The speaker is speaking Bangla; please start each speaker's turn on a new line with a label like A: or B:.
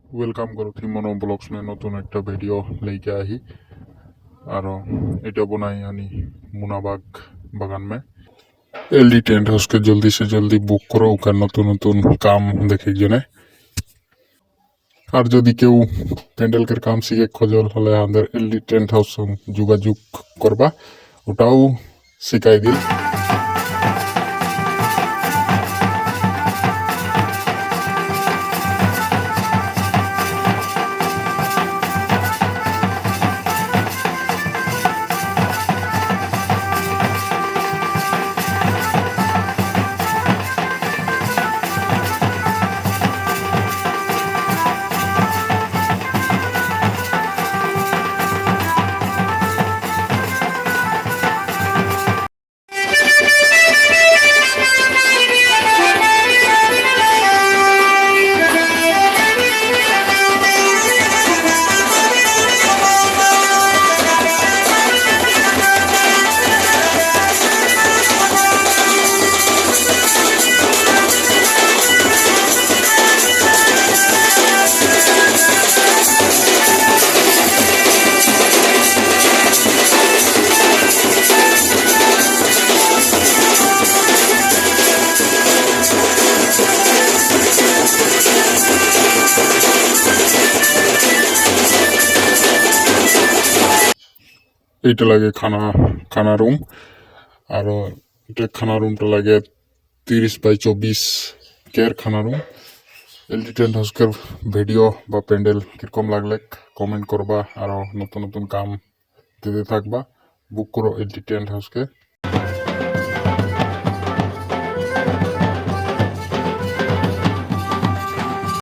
A: वेलकम करो थी मोनो ब्लॉग्स में नतून एक भिडियो लेके आही और এটা बनाई यानी मुनाबाग बागान में एलडी टेंट हाउस के जल्दी से जल्दी बुक करो ओकर नतून नतून काम देखे जने और जदि केउ প্যান্ডেল के काम শিখে খোঁজল হলে আমাদের এলডি টেন্ট হাউস যোগাযোগ করবা ওটাও শিখাই দিই। এইটা লাগে খানা খানা রুম আর এটা খানা রুমটা লাগে 30x24 কের খানা রুম। এলডি টেন্ট হাউসের ভিডিও বা প্যান্ডেল কিরকম লাগলে কমেন্ট করবা আর নতুন নতুন কাম দিতে থাকবা। বুক করো এলডি টেন্ট হাউসকে।